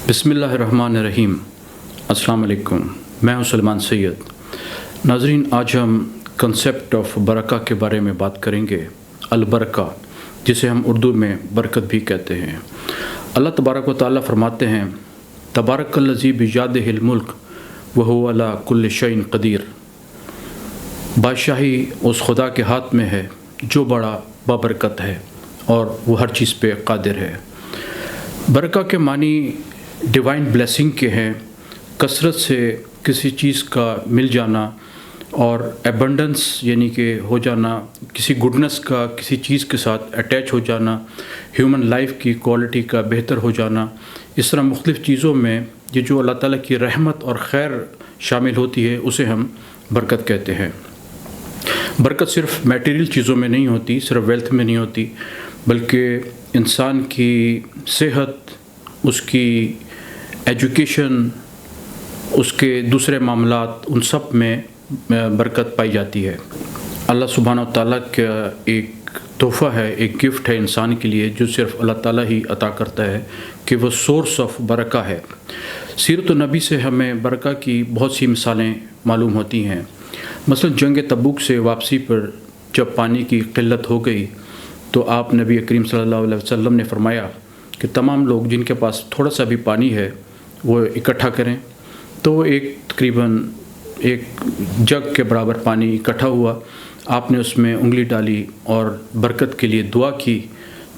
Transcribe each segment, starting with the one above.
बिस्मिल्लाहिर्रहमानिर्रहीम। अस्सलाम वालेकुम। मैं हूं सलमान सैयद। नाज़रीन, आज हम कंसेप्ट ऑफ बरका के बारे में बात करेंगे। अलबरका, जिसे हम उर्दू में बरकत भी कहते हैं। अल्लाह तबारक व तआला फरमाते हैं, तबारकल्लज़ी बियदिहिल मुल्क व हुवा अला कुल्लि शैइन क़दीर। बादशाही उस खुदा के हाथ में है जो बड़ा बाबरकत है और वो हर चीज़ पे कादिर है। बरका के मानी डिवाइन ब्लेसिंग के हैं, कसरत से किसी चीज़ का मिल जाना और एबंडेंस यानी कि हो जाना, किसी गुडनेस का किसी चीज़ के साथ अटैच हो जाना, ह्यूमन लाइफ की क्वालिटी का बेहतर हो जाना। इस तरह मुख्तलिफ़ चीज़ों में ये जो अल्लाह ताला की रहमत और खैर शामिल होती है उसे हम बरकत कहते हैं। बरकत सिर्फ मैटेरियल चीज़ों में नहीं होती, सिर्फ वेल्थ में नहीं होती, बल्कि इंसान की सेहत, उसकी एजुकेशन, उसके दूसरे मामलात, उन सब में बरकत पाई जाती है। अल्लाह सुब्हानहू तआला का एक तोहफ़ा है, एक गिफ्ट है इंसान के लिए जो सिर्फ अल्लाह ताला ही अता करता है कि वो सोर्स ऑफ बरका है। सीरत नबी से हमें बरका की बहुत सी मिसालें मालूम होती हैं। मसलन जंग तबूक से वापसी पर जब पानी की क़िल्लत हो गई तो आप नबी करीम सल्लल्लाहु अलैहि वसल्लम ने फरमाया कि तमाम लोग जिनके पास थोड़ा सा भी पानी है वो इकट्ठा करें। तो तकरीबन एक जग के बराबर पानी इकट्ठा हुआ। आपने उसमें उंगली डाली और बरकत के लिए दुआ की,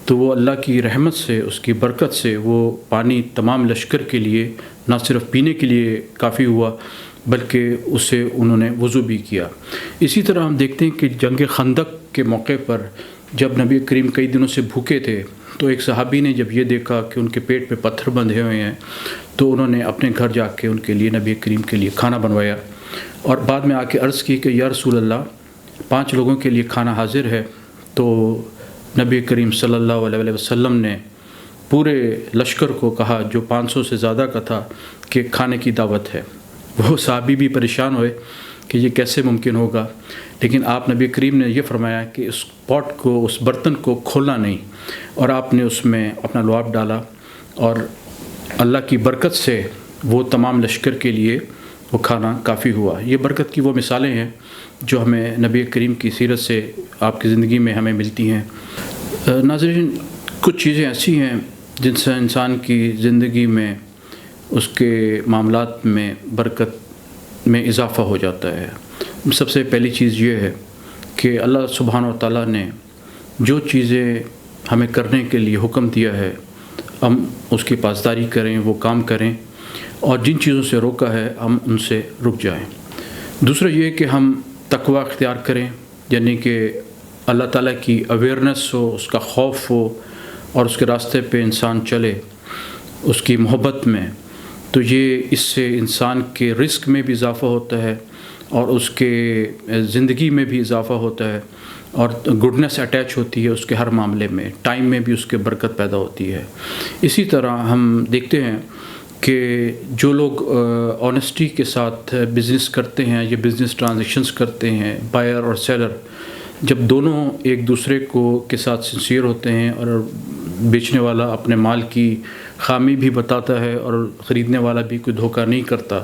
तो वो अल्लाह की रहमत से, उसकी बरकत से वो पानी तमाम लश्कर के लिए ना सिर्फ पीने के लिए काफ़ी हुआ बल्कि उससे उन्होंने वज़ू भी किया। इसी तरह हम देखते हैं कि जंग खंदक के मौके पर जब नबी करीम कई दिनों से भूखे थे तो एक सहाबी ने जब ये देखा कि उनके पेट पे पत्थर बंधे हुए हैं तो उन्होंने अपने घर जाके उनके लिए, नबी करीम के लिए खाना बनवाया और बाद में आके अर्ज़ की कि या रसूल अल्लाह, 5 लोगों के लिए खाना हाजिर है। तो नबी करीम सल्लल्लाहु अलैहि वसल्लम ने पूरे लश्कर को कहा जो 500 से ज़्यादा का था कि खाने की दावत है। वो सहाबी भी परेशान हुए कि ये कैसे मुमकिन होगा, लेकिन आप नबी करीम ने यह फरमाया कि उस पॉट को, उस बर्तन को खोलना नहीं, और आपने उसमें अपना लुआब डाला और अल्लाह की बरकत से वो तमाम लश्कर के लिए वो खाना काफ़ी हुआ। ये बरकत की वो मिसालें हैं जो हमें नबी करीम की सीरत से, आपकी ज़िंदगी में हमें मिलती हैं। नाज़रीन, कुछ चीज़ें ऐसी हैं जिनसे इंसान की ज़िंदगी में, उसके मामलात में बरकत में इजाफ़ा हो जाता है। सबसे पहली चीज़ ये है कि अल्लाह सुब्हानहू तआला ने जो चीज़ें हमें करने के लिए हुक्म दिया है हम उसकी पासदारी करें, वो काम करें, और जिन चीज़ों से रोका है हम उनसे रुक जाएं। दूसरा ये कि हम तक़वा इख्तियार करें, यानी कि अल्लाह ताला की अवेयरनेस हो, उसका खौफ हो और उसके रास्ते पे इंसान चले उसकी मोहब्बत में। तो ये इससे इंसान के रिस्क में भी इजाफ़ा होता है और उसके ज़िंदगी में भी इजाफ़ा होता है और गुडनेस अटैच होती है उसके हर मामले में, टाइम में भी उसके बरकत पैदा होती है। इसी तरह हम देखते हैं कि जो लोग ऑनेस्टी के साथ बिज़नेस करते हैं, ये बिज़नेस ट्रांजैक्शंस करते हैं, बायर और सेलर, जब दोनों एक दूसरे के साथ सिंसियर होते हैं और बेचने वाला अपने माल की खामी भी बताता है और ख़रीदने वाला भी कोई धोखा नहीं करता,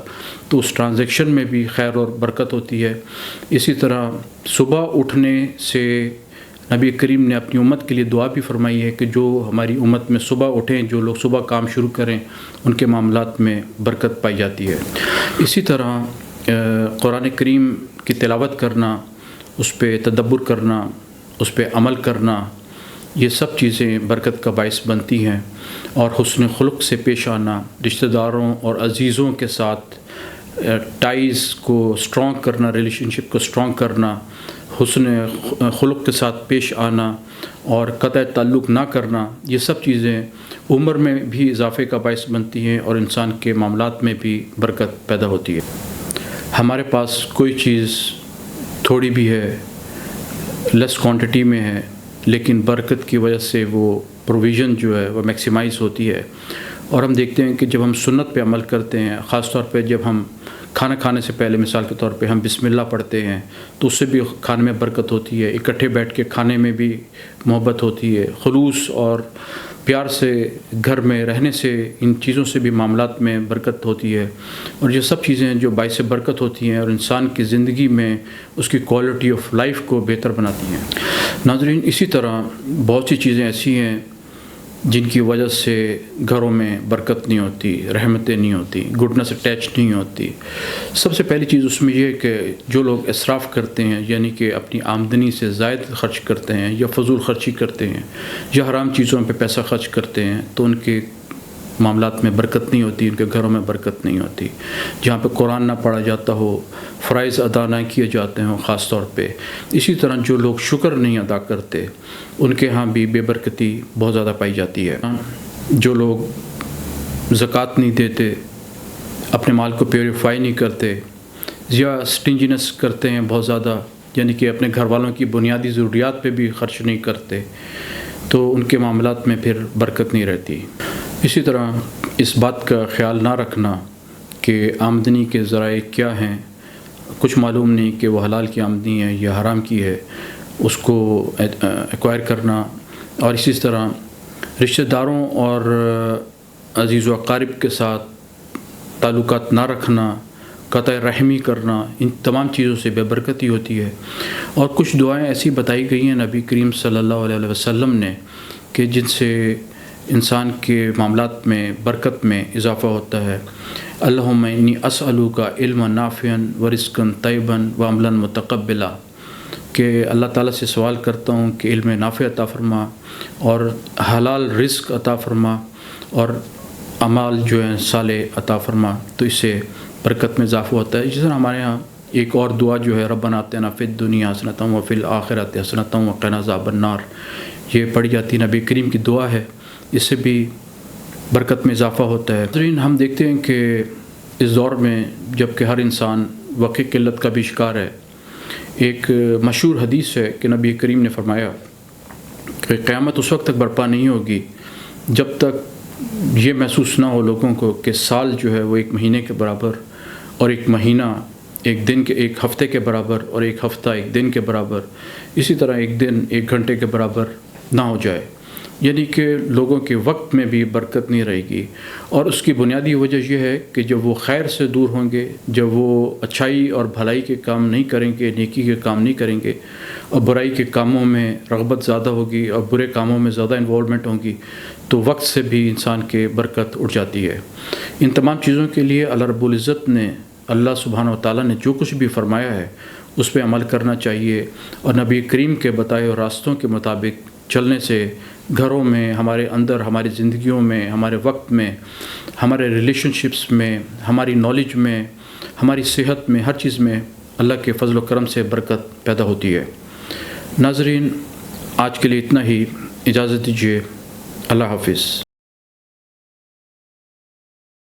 तो उस ट्रांजैक्शन में भी खैर और बरकत होती है। इसी तरह सुबह उठने से नबी करीम ने अपनी उम्मत के लिए दुआ भी फरमाई है कि जो हमारी उम्मत में सुबह उठें, जो लोग सुबह काम शुरू करें, उनके मामलात में बरकत पाई जाती है। इसी तरह कुरान करीम की तिलावत करना, उस पर तदब्बुर करना, उस पर अमल करना, ये सब चीज़ें बरकत का बाइस बनती हैं। और हुस्न खुल्क से पेश आना, रिश्तेदारों और अज़ीज़ों के साथ टाइज़ को स्ट्रॉन्ग करना, रिलेशनशिप को स्ट्रॉन्ग करना, हुस्न खुल्क के साथ पेश आना और क़तअ ताल्लुक़ ना करना, ये सब चीज़ें उम्र में भी इजाफ़े का बाइस बनती हैं और इंसान के मामलात में भी बरकत पैदा होती है। हमारे पास कोई चीज़ थोड़ी भी है, लेस क्वांटिटी में है, लेकिन बरकत की वजह से वो प्रोविज़न जो है वो मैक्सिमाइज़ होती है। और हम देखते हैं कि जब हम सुन्नत पे अमल करते हैं, ख़ास तौर पे जब हम खाना खाने से पहले मिसाल के तौर पे हम बिस्मिल्लाह पढ़ते हैं तो उससे भी खाने में बरकत होती है। इकट्ठे बैठ के खाने में भी मोहब्बत होती है, खुलूस और پیار سے گھر میں رہنے سے ان چیزوں سے بھی معاملات میں برکت ہوتی ہے، اور یہ سب چیزیں جو باعث برکت ہوتی ہیں اور انسان کی زندگی میں اس کی کوالٹی آف لائف کو بہتر بناتی ہیں۔ ناظرین، اسی طرح بہت سی چیزیں ایسی ہیں جن کی وجہ سے گھروں میں برکت نہیں ہوتی، رحمتیں نہیں ہوتی، گڈنس اٹیچ نہیں ہوتی۔ سب سے پہلی چیز اس میں یہ ہے کہ جو لوگ اسراف کرتے ہیں، یعنی کہ اپنی آمدنی سے زائد خرچ کرتے ہیں یا فضول خرچی کرتے ہیں یا حرام چیزوں پہ پیسہ خرچ کرتے ہیں، تو ان کے معاملات میں برکت نہیں ہوتی، ان کے گھروں میں برکت نہیں ہوتی۔ جہاں پہ قرآن نہ پڑھا جاتا ہو، فرائض ادا نہ کیے جاتے ہوں خاص طور پہ، اسی طرح جو لوگ شکر نہیں ادا کرتے ان کے ہاں بھی بے برکتی بہت زیادہ پائی جاتی ہے۔ جو لوگ زکوٰۃ نہیں دیتے، اپنے مال کو پیوریفائی نہیں کرتے یا سٹنجنس کرتے ہیں بہت زیادہ، یعنی کہ اپنے گھر والوں کی بنیادی ضروریات پہ بھی خرچ نہیں کرتے، تو ان کے معاملات میں پھر برکت نہیں رہتی۔ اسی طرح اس بات کا خیال نہ رکھنا کہ آمدنی کے ذرائع کیا ہیں، کچھ معلوم نہیں کہ وہ حلال کی آمدنی ہے یا حرام کی ہے، اس کو ایکوائر کرنا، اور اسی طرح رشتہ داروں اور عزیز و اقارب کے ساتھ تعلقات نہ رکھنا، قطع رحمی کرنا، ان تمام چیزوں سے بے برکتی ہوتی ہے۔ اور کچھ دعائیں ایسی بتائی گئی ہیں نبی کریم صلی اللہ علیہ وسلم نے کہ جن سے انسان کے معاملات میں برکت میں اضافہ ہوتا ہے۔ اللہم انی اسألوک علما نافعا ورزقا طیبا وعملا متقبلا، کہ اللہ تعالیٰ سے سوال کرتا ہوں کہ علم نافع عطا فرما اور حلال رزق عطا فرما اور اعمال جو ہیں صالح عطا فرما، تو اس سے برکت میں اضافہ ہوتا ہے۔ جس طرح ہمارے ہاں ایک اور دعا جو ہے ربنا آتنا فی الدنیا حسنۃ وفی الآخرۃ حسنۃ وقنا عذاب النار، یہ پڑھی جاتی نبی کریم کی دعا ہے، اس سے بھی برکت میں اضافہ ہوتا ہے۔ ناظرین، ہم دیکھتے ہیں کہ اس دور میں جب کہ ہر انسان وقت قلت کا بھی شکار ہے، ایک مشہور حدیث ہے کہ نبی کریم نے فرمایا کہ قیامت اس وقت تک برپا نہیں ہوگی جب تک یہ محسوس نہ ہو لوگوں کو کہ سال جو ہے وہ ایک مہینے کے برابر، اور ایک مہینہ ایک ہفتے کے برابر، اور ایک ہفتہ ایک دن کے برابر، اسی طرح ایک دن ایک گھنٹے کے برابر نہ ہو جائے، یعنی کہ لوگوں کے وقت میں بھی برکت نہیں رہے گی۔ اور اس کی بنیادی وجہ یہ ہے کہ جب وہ خیر سے دور ہوں گے، جب وہ اچھائی اور بھلائی کے کام نہیں کریں گے، نیکی کے کام نہیں کریں گے، اور برائی کے کاموں میں رغبت زیادہ ہوگی اور برے کاموں میں زیادہ انوالومنٹ ہوگی، تو وقت سے بھی انسان کے برکت اٹھ جاتی ہے۔ ان تمام چیزوں کے لیے اللہ رب العزت نے، اللہ سبحانہ و تعالیٰ نے جو کچھ بھی فرمایا ہے اس پہ عمل کرنا چاہیے، اور نبی کریم کے بتائے ہوئے راستوں کے مطابق چلنے سے گھروں میں، ہمارے اندر، ہماری زندگیوں میں، ہمارے وقت میں، ہمارے ریلیشن شپس میں، ہماری نالج میں، ہماری صحت میں، ہر چیز میں اللہ کے فضل و کرم سے برکت پیدا ہوتی ہے۔ ناظرین، آج کے لیے اتنا ہی، اجازت دیجیے، اللہ حافظ۔